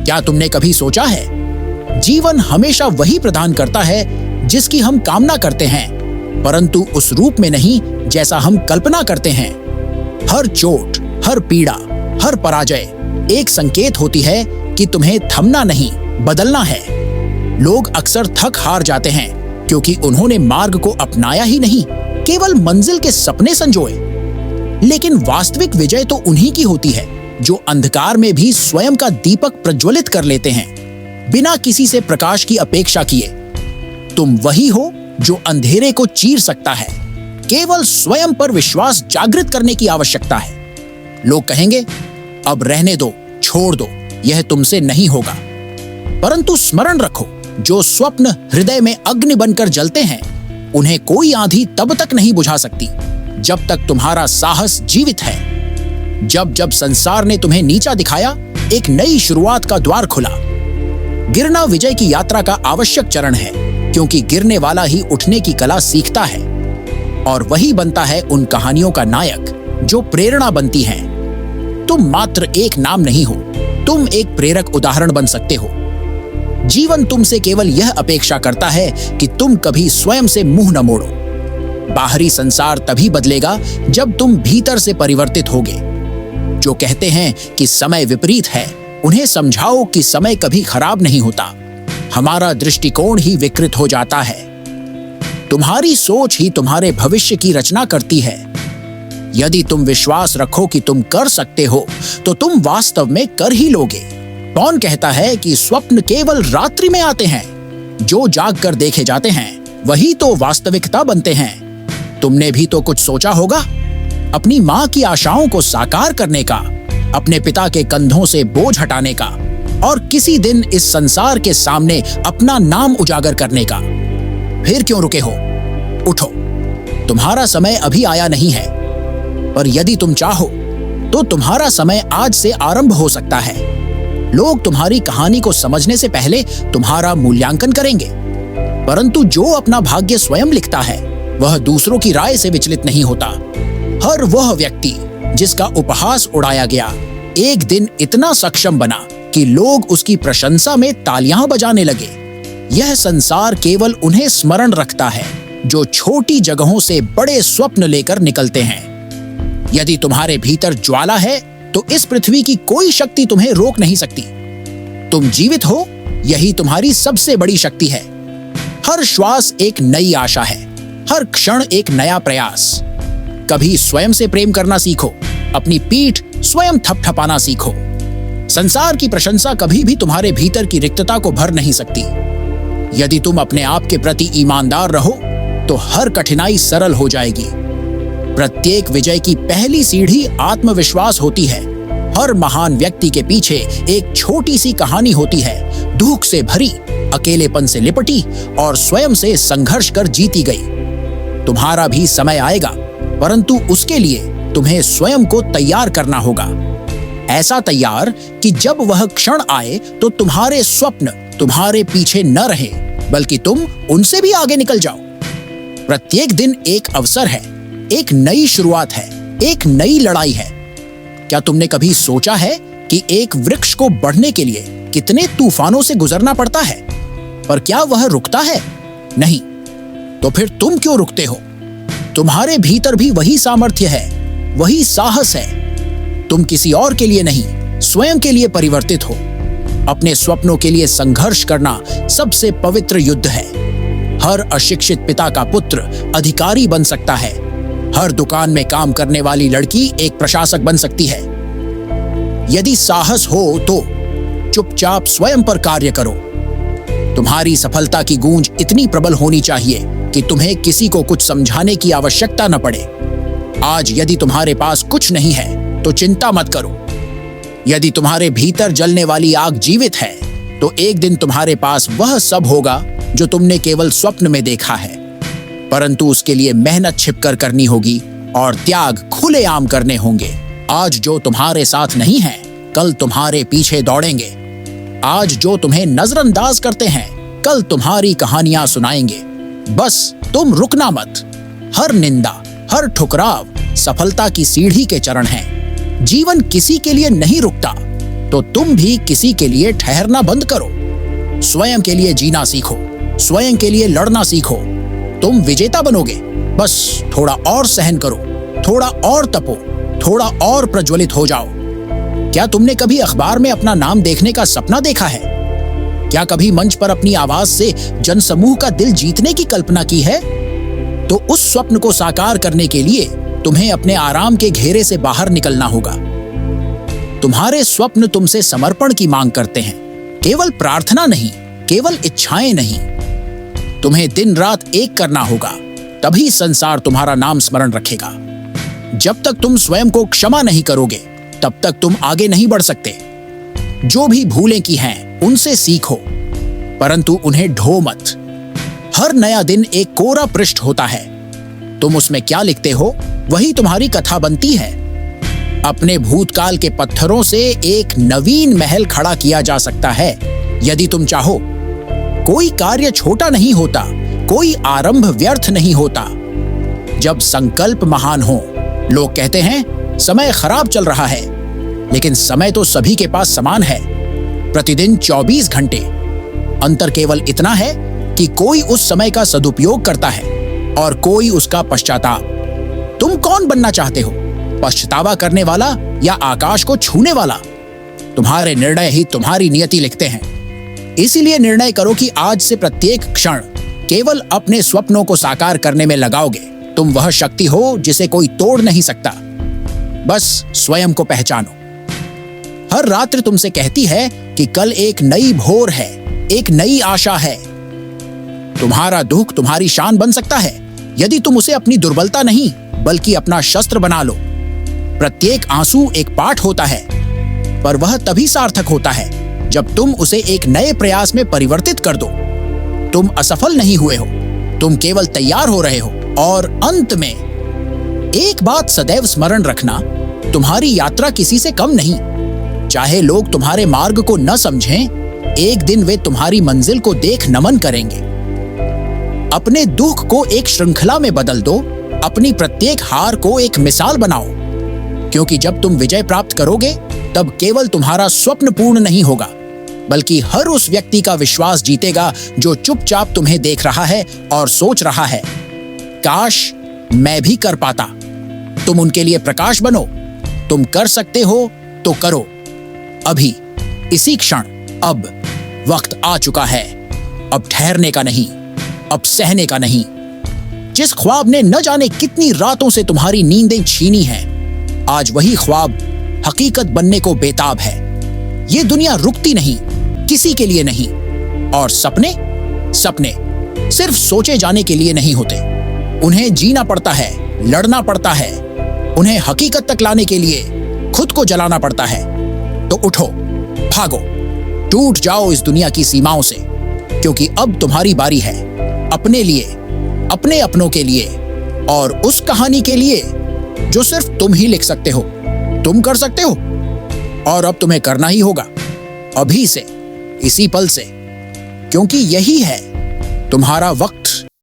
क्या तुमने कभी सोचा है, जीवन हमेशा वही प्रदान करता है जिसकी हम कामना करते हैं, परंतु उस रूप में नहीं जैसा हम कल्पना करते हैं। हर चोट, हर पीड़ा, हर पराजय एक संकेत होती है कि तुम्हें थमना नहीं, बदलना है। लोग अक्सर थक हार जाते हैं क्योंकि उन्होंने मार्ग को अपनाया ही नहीं, केवल मंजिल के सपने संजोए। लेकिन वास्तविक विजय तो उन्हीं की होती है जो अंधकार में भी स्वयं का दीपक प्रज्वलित कर लेते हैं, बिना किसी से प्रकाश की अपेक्षा किए। तुम वही हो जो अंधेरे को चीर सकता है, केवल स्वयं पर विश्वास जागृत करने की आवश्यकता है। लोग कहेंगे, अब रहने दो, छोड़ दो, यह तुमसे नहीं होगा। परंतु स्मरण रखो, जो स्वप्न हृदय में अग्नि बनकर जलते हैं, उन्हें कोई आंधी तब तक नहीं बुझा सकती जब तक तुम्हारा साहस जीवित है। जब जब संसार ने तुम्हें नीचा दिखाया, एक नई शुरुआत का द्वार खुला। गिरना विजय की यात्रा का आवश्यक चरण है, क्योंकि गिरने वाला ही उठने की कला सीखता है, और वही बनता है उन कहानियों का नायक जो प्रेरणा बनती हैं। तुम मात्र एक नाम नहीं हो, तुम एक प्रेरक उदाहरण बन सकते हो। जीवन तुमसे केवल यह अपेक्षा करता है कि तुम कभी स्वयं से मुंह न मोड़ो। बाहरी संसार तभी बदलेगा जब तुम भीतर से परिवर्तित होगे। जो कहते हैं कि समय विपरीत है, उन्हें समझाओ कि समय कभी खराब नहीं होता, हमारा दृष्टिकोण ही विकृत हो जाता है। तुम्हारी सोच ही तुम्हारे भविष्य की रचना करती है। यदि तुम विश्वास रखो कि तुम कर सकते हो, तो तुम वास्तव में कर ही लोगे। कौन कहता है कि स्वप्न केवल रात्रि में आते हैं? जो जाग कर देखे जाते हैं वही तो वास्तविकता बनते हैं। तुमने भी तो कुछ सोचा होगा, अपनी माँ की आशाओं को साकार करने का, अपने पिता के कंधों से बोझ हटाने का, और किसी दिन इस संसार के सामने अपना नाम उजागर करने का। फिर क्यों रुके हो? उठो, तुम्हारा समय अभी आया नहीं है, पर यदि तुम चाहो तो तुम्हारा समय आज से आरंभ हो सकता है। लोग तुम्हारी कहानी को समझने से पहले तुम्हारा मूल्यांकन करेंगे, परंतु जो अपना भाग्य स्वयं लिखता है वह दूसरों की राय से विचलित नहीं होता। हर वह व्यक्ति जिसका उपहास उड़ाया गया, एक दिन इतना सक्षम बना कि लोग उसकी प्रशंसा में तालियां बजाने लगे। यह संसार केवल उन्हें स्मरण रखता है जो छोटी जगहों से बड़े स्वप्न लेकर निकलते हैं। यदि तुम्हारे भीतर ज्वाला है तो इस पृथ्वी की कोई शक्ति तुम्हें रोक नहीं सकती। तुम जीवित हो, यही तुम्हारी सबसे बड़ी शक्ति है। हर श्वास एक नई आशा है, हर क्षण एक नया प्रयास। कभी स्वयं से प्रेम करना सीखो, अपनी पीठ स्वयं थपथपाना सीखो। संसार की प्रशंसा कभी भी तुम्हारे भीतर की रिक्तता को भर नहीं सकती। यदि तुम अपने आप के प्रति ईमानदार रहो तो हर कठिनाई सरल हो जाएगी। प्रत्येक विजय की पहली सीढ़ी आत्मविश्वास होती है। हर महान व्यक्ति के पीछे एक छोटी सी कहानी होती है, दुख से भरी, अकेलेपन से लिपटी और स्वयं से संघर्ष कर जीती गई। तुम्हारा भी समय आएगा, परंतु उसके लिए तुम्हें स्वयं को तैयार करना होगा। ऐसा तैयार कि जब वह क्षण आए तो तुम्हारे स्वप्न तुम्हारे पीछे न रहे, बल्कि तुम उनसे भी आगे निकल जाओ। प्रत्येक दिन एक अवसर है, एक नई शुरुआत है, एक नई लड़ाई है। क्या तुमने कभी सोचा है कि एक वृक्ष को बढ़ने के लिए कितने तूफानों से गुजरना पड़ता है? पर क्या वह रुकता है? नहीं। तो फिर तुम क्यों रुकते हो? तुम्हारे भीतर भी वही सामर्थ्य है, वही साहस है। तुम किसी और के लिए नहीं, स्वयं के लिए परिवर्तित हो। अपने स्वप्नों के लिए संघर्ष करना सबसे पवित्र युद्ध है। हर अशिक्षित पिता का पुत्र अधिकारी बन सकता है। हर दुकान में काम करने वाली लड़की एक प्रशासक बन सकती है। यदि साहस हो तो चुपचाप स्वयं पर कार्य करो। तुम्हारी सफलता की गूंज इतनी प्रबल होनी चाहिए कि तुम्हें किसी को कुछ समझाने की आवश्यकता न पड़े। आज यदि तुम्हारे पास कुछ नहीं है तो चिंता मत करो। यदि तुम्हारे भीतर जलने वाली आग जीवित है तो एक दिन तुम्हारे पास वह सब होगा जो तुमने केवल स्वप्न में देखा है। परंतु उसके लिए मेहनत छिपकर करनी होगी और त्याग खुलेआम करने होंगे। आज जो तुम्हारे साथ नहीं है, कल तुम्हारे पीछे दौड़ेंगे। आज जो तुम्हें नजरअंदाज करते हैं, कल तुम्हारी कहानियां सुनाएंगे। बस तुम रुकना मत। हर निंदा, हर ठुकराव सफलता की सीढ़ी के चरण हैं। जीवन किसी के लिए नहीं रुकता, तो तुम भी किसी के लिए ठहरना बंद करो। स्वयं के लिए जीना सीखो, स्वयं के लिए लड़ना सीखो। तुम विजेता बनोगे। बस थोड़ा और सहन करो, थोड़ा और तपो, थोड़ा और प्रज्वलित हो जाओ। क्या तुमने कभी अखबार में अपना नाम देखने का सपना देखा है? क्या कभी मंच पर अपनी आवाज से जनसमूह का दिल जीतने की कल्पना की है? तो उस स्वप्न को साकार करने के लिए तुम्हें अपने आराम के घेरे से बाहर निकलना होगा। तुम्हारे स्वप्न तुमसे समर्पण की मांग करते हैं, केवल प्रार्थना नहीं, केवल इच्छाएं नहीं। तुम्हें दिन रात एक करना होगा, तभी संसार तुम्हारा नाम स्मरण रखेगा। जब तक तुम स्वयं को क्षमा नहीं करोगे, तब तक तुम आगे नहीं बढ़ सकते। जो भी भूलें की हैं, उनसे सीखो, परंतु उन्हें ढो मत। हर नया दिन एक कोरा पृष्ठ होता है। तुम उसमें क्या लिखते हो, वही तुम्हारी कथा बनती है। अपने भूतकाल के पत्थरों से एक नवीन महल खड़ा किया जा सकता है, यदि तुम चाहो। कोई कार्य छोटा नहीं होता, कोई आरंभ व्यर्थ नहीं होता। जब संकल्प महान हो, लोग कहते हैं समय खराब चल रहा है, लेकिन समय तो सभी के पास समान है। प्रतिदिन 24 घंटे। अंतर केवल इतना है कि कोई उस समय का सदुपयोग करता है और कोई उसका पश्चाताप। तुम कौन बनना चाहते हो, पश्चातावा करने वाला या आकाश को छूने वाला? तुम्हारे निर्णय ही तुम्हारी नियति लिखते हैं। इसीलिए निर्णय करो कि आज से प्रत्येक क्षण केवल अपने स्वप्नों को साकार करने में लगाओगे। तुम वह शक्ति हो जिसे कोई तोड़ नहीं सकता। बस स्वयं को पहचानो। हर रात्रि तुमसे कहती है कि कल एक नई भोर है, एक नई आशा है। तुम्हारा दुख तुम्हारी शान बन सकता है, यदि तुम उसे अपनी दुर्बलता नहीं बल्कि अपना शस्त्र बना लो। प्रत्येक आंसू एक पाठ होता है, पर वह तभी सार्थक होता है जब तुम उसे एक नए प्रयास में परिवर्तित कर दो। तुम असफल नहीं हुए हो, तुम केवल तैयार हो रहे हो। और अंत में एक बात सदैव स्मरण रखना, तुम्हारी यात्रा किसी से कम नहीं। चाहे लोग तुम्हारे मार्ग को न समझें, एक दिन वे तुम्हारी मंजिल को देख नमन करेंगे। अपने दुख को एक श्रृंखला में बदल दो, अपनी प्रत्येक हार को एक मिसाल बनाओ। क्योंकि जब तुम विजय प्राप्त करोगे, तब केवल तुम्हारा स्वप्न पूर्ण नहीं होगा, बल्कि हर उस व्यक्ति का विश्वास जीतेगा जो चुपचाप तुम्हें देख रहा है और सोच रहा है, काश मैं भी कर पाता। तुम उनके लिए प्रकाश बनो। तुम कर सकते हो तो करो। अभी, इसी क्षण, अब वक्त आ चुका है। अब ठहरने का नहीं, अब सहने का नहीं। जिस ख्वाब ने न जाने कितनी रातों से तुम्हारी नींदें छीनी हैं, आज वही ख्वाब हकीकत बनने को बेताब है। ये दुनिया रुकती नहीं, किसी के लिए नहीं। और सपने सिर्फ सोचे जाने के लिए नहीं होते। उन्हें जीना पड़ता है, लड़ना पड़ता है। उन्हें हकीकत तक लाने के लिए खुद को जलाना पड़ता है। तो उठो, भागो, टूट जाओ इस दुनिया की सीमाओं से, क्योंकि अब तुम्हारी बारी है अपने लिए, अपने अपनों के लिए और उस कहानी के लिए जो सिर्फ तुम ही लिख सकते हो। तुम कर सकते हो और अब तुम्हें करना ही होगा, अभी से, इसी पल से, क्योंकि यही है तुम्हारा वक्त